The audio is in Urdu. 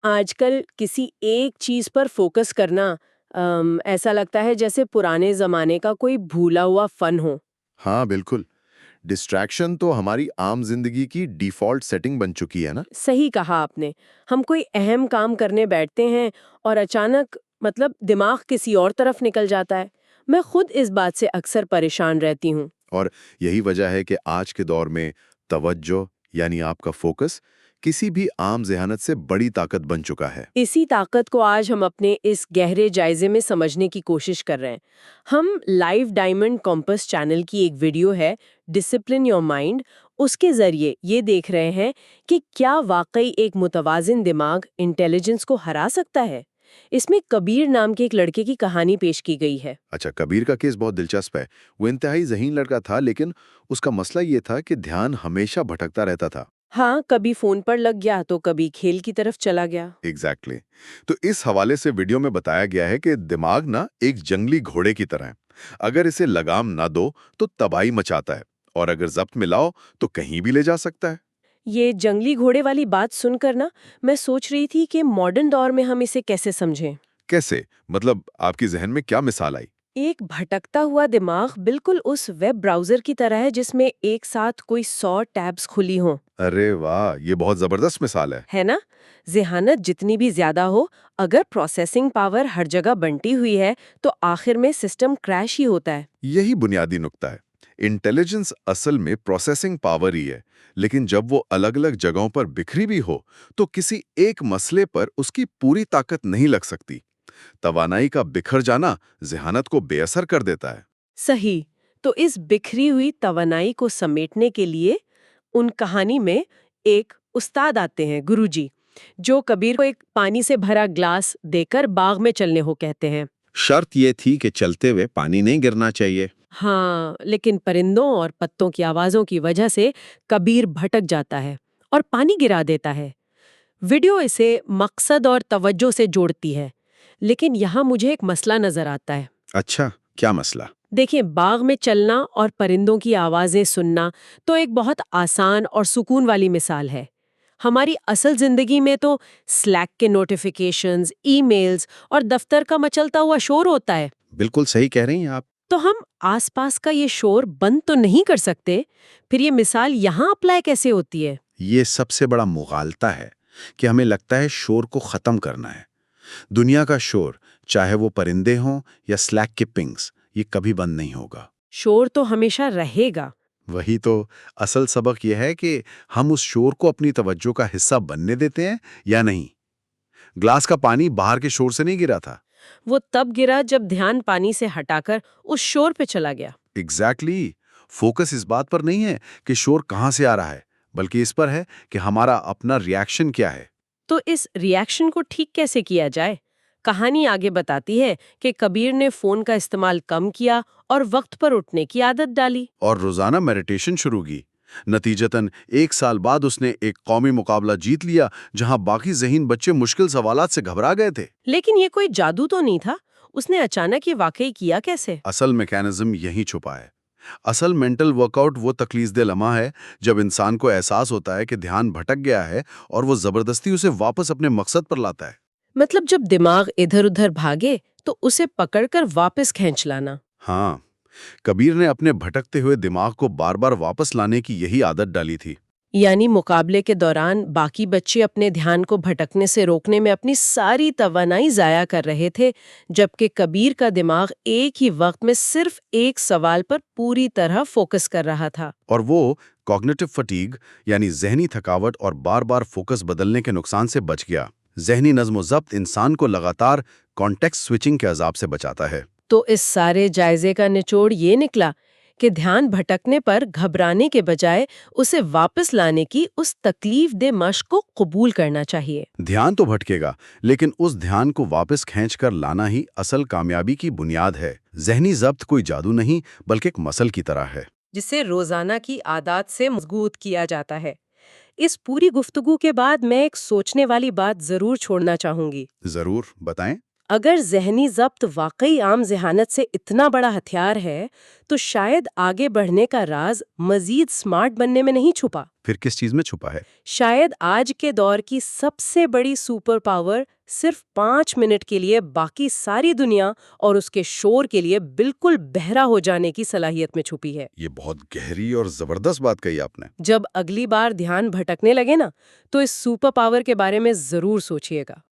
آج کل کسی ایک چیز پر فوکس کرنا ایسا لگتا ہے جیسے پرانے زمانے کا کوئی بھولا ہوا فن ہو۔ ہاں بالکل، ڈسٹریکشن تو ہماری عام زندگی کی ڈیفالٹ سیٹنگ بن چکی ہے نا۔ صحیح کہا آپ نے۔ ہم کوئی اہم کام کرنے بیٹھتے ہیں اور اچانک دماغ کسی اور طرف نکل جاتا ہے۔ میں خود اس بات سے اکثر پریشان رہتی ہوں۔ اور یہی وجہ ہے کہ آج کے دور میں توجہ یعنی آپ کا فوکس کسی بھی عام ذہانت سے بڑی طاقت بن چکا ہے۔ اسی طاقت کو آج ہم اپنے اس گہرے جائزے میں سمجھنے کی کوشش کر رہے ہیں۔ ہم لائف ڈائمنڈ کمپس چینل کی ایک ویڈیو ہے ڈسپلن یور مائنڈ، اس کے ذریعے یہ دیکھ رہے ہیں کہ کیا واقعی ایک متوازن دماغ انٹیلیجنس کو ہرا سکتا ہے۔ اس میں کبیر نام کے ایک لڑکے کی کہانی پیش کی گئی ہے۔ اچھا، کبیر کا کیس بہت دلچسپ ہے۔ وہ انتہائی ذہین لڑکا تھا، لیکن اس کا مسئلہ یہ تھا کہ دھیان ہمیشہ بھٹکتا رہتا تھا۔ ہاں، کبھی فون پر لگ گیا تو کبھی کھیل کی طرف چلا گیا۔ ایگزیکٹلی۔ تو اس حوالے سے ویڈیو میں بتایا گیا ہے کہ دماغ نا ایک جنگلی گھوڑے کی طرح ہے۔ اگر اسے لگام نہ دو تو تباہی مچاتا ہے، اور اگر ضبط میں لاؤ تو کہیں بھی لے جا سکتا ہے۔ یہ جنگلی گھوڑے والی بات سن کر میں سوچ رہی تھی کہ ماڈرن دور میں ہم اسے کیسے سمجھیں۔ کیسے؟ مطلب آپ کی ذہن میں کیا مثال آئی؟ ایک بھٹکتا ہوا دماغ بالکل اس ویب براؤزر کی طرح ہے جس میں ایک ساتھ کوئی 100 ٹیبز کھلی ہوں۔ ارے واہ، یہ بہت زبردست مثال ہے۔ نا؟ ذہانت جتنی بھی زیادہ ہو، اگر پروسیسنگ پاور ہر جگہ بنٹی ہوئی ہے تو آخر میں سسٹم کریش ہی ہوتا ہے۔ یہی بنیادی نقطہ ہے۔ انٹیلیجنس اصل میں پروسیسنگ پاور ہی ہے، لیکن جب وہ الگ الگ جگہوں پر بکھری بھی ہو تو کسی ایک مسئلے پر اس کی پوری طاقت نہیں لگ سکتی۔ توانائی کا بکھر جانا ذہانت کو بے اثر کر دیتا ہے۔ صحیح۔ تو اس بکھری ہوئی توانائی کو سمیٹنے کے لیے ان کہانی میں ایک استاد آتے ہیں، گرو جی، جو کبیر کو ایک پانی سے بھرا گلاس دے کر باغ میں چلنے کو کہتے ہیں۔ شرط یہ تھی کہ چلتے ہوئے پانی نہیں گرنا چاہیے۔ ہاں، لیکن پرندوں اور پتوں کی آوازوں کی وجہ سے کبیر بھٹک جاتا ہے اور پانی گرا دیتا ہے۔ ویڈیو اسے مقصد اور توجہ سے جوڑتی ہے، لیکن یہاں مجھے ایک مسئلہ نظر آتا ہے۔ اچھا، کیا مسئلہ؟ دیکھیں، باغ میں چلنا اور پرندوں کی آوازیں سننا تو ایک بہت آسان اور سکون والی مثال ہے۔ ہماری اصل زندگی میں تو سلیک کے نوٹیفیکیشنز، ای میلز اور دفتر کا مچلتا ہوا شور ہوتا ہے۔ بالکل صحیح کہہ رہی ہیں آپ۔ تو ہم آس پاس کا یہ شور بند تو نہیں کر سکتے، پھر یہ مثال یہاں اپلائی کیسے ہوتی ہے؟ یہ سب سے بڑا مغالطہ ہے کہ ہمیں لگتا ہے شور کو ختم کرنا ہے۔ دنیا کا شور، چاہے وہ پرندے ہوں یا سلیک کے پنگز، یہ کبھی بند نہیں ہوگا۔ شور تو ہمیشہ رہے گا۔ وہی تو اصل سبق یہ ہے کہ ہم اس شور کو اپنی توجہ کا حصہ بننے دیتے ہیں یا نہیں۔ گلاس کا پانی باہر کے شور سے نہیں گرا تھا۔ وہ تب گرا جب دھیان پانی سے ہٹا کر اس شور پہ چلا گیا۔ ایگزیکٹلی۔ فوکس اس بات پر نہیں ہے کہ شور کہاں سے آ رہا ہے، بلکہ اس پر ہے کہ ہمارا اپنا ری ایکشن کیا ہے۔ تو اس ری ایکشن کو ٹھیک کیسے کیا جائے؟ کہانی آگے بتاتی ہے کہ کبیر نے فون کا استعمال کم کیا اور وقت پر اٹھنے کی عادت ڈالی، اور روزانہ میڈیٹیشن شروع کی۔ نتیجتاً 1 سال بعد اس نے ایک قومی مقابلہ جیت لیا جہاں باقی ذہین بچے مشکل سوالات سے گھبرا گئے تھے۔ لیکن یہ کوئی جادو تو نہیں تھا۔ اس نے اچانک یہ واقعی کیا کیسے؟ اصل میکینزم یہیں چھپا ہے۔ اصل مینٹل ورک آؤٹ وہ تخلیص دہ لمحہ ہے جب انسان کو احساس ہوتا ہے کہ دھیان بھٹک گیا ہے اور وہ زبردستی اسے واپس اپنے مقصد پر لاتا ہے۔ مطلب جب دماغ ادھر ادھر بھاگے تو اسے پکڑ کر واپس کھینچ لانا۔ ہاں، کبیر نے اپنے بھٹکتے ہوئے دماغ کو بار بار واپس لانے کی یہی عادت ڈالی تھی۔ یعنی مقابلے کے دوران باقی بچے اپنے دھیان کو بھٹکنے سے روکنے میں اپنی ساری توانائی ضائع کر رہے تھے، جبکہ کبیر کا دماغ ایک ہی وقت میں صرف ایک سوال پر پوری طرح فوکس کر رہا تھا۔ اور وہ کوگنیٹو فٹیگ یعنی ذہنی تھکاوٹ اور بار بار فوکس بدلنے کے نقصان سے بچ گیا۔ ذہنی نظم و ضبط انسان کو لگاتار کانٹیکسٹ سوئچنگ کے عذاب سے بچاتا ہے۔ تو اس سارے جائزے کا نچوڑ یہ نکلا کہ دھیان بھٹکنے پر گھبرانے کے بجائے اسے واپس لانے کی اس تکلیف دہ مشق کو قبول کرنا چاہیے۔ دھیان تو بھٹکے گا، لیکن اس دھیان کو واپس کھینچ کر لانا ہی اصل کامیابی کی بنیاد ہے۔ ذہنی ضبط کوئی جادو نہیں، بلکہ ایک مسل کی طرح ہے جسے روزانہ کی عادات سے مضبوط کیا جاتا ہے۔ اس پوری گفتگو کے بعد میں ایک سوچنے والی بات ضرور چھوڑنا چاہوں گی۔ ضرور بتائیں۔ اگر ذہنی ضبط واقعی عام ذہانت سے اتنا بڑا ہتھیار ہے تو شاید آگے بڑھنے کا راز مزید سمارٹ بننے میں نہیں چھپا۔ پھر کس چیز میں چھپا ہے؟ شاید آج کے دور کی سب سے بڑی سپر پاور صرف 5 منٹ کے لیے باقی ساری دنیا اور اس کے شور کے لیے بالکل بہرا ہو جانے کی صلاحیت میں چھپی ہے۔ یہ بہت گہری اور زبردست بات کہی آپ نے۔ جب اگلی بار دھیان بھٹکنے لگے نا تو اس سپر پاور کے بارے میں ضرور سوچئے گا۔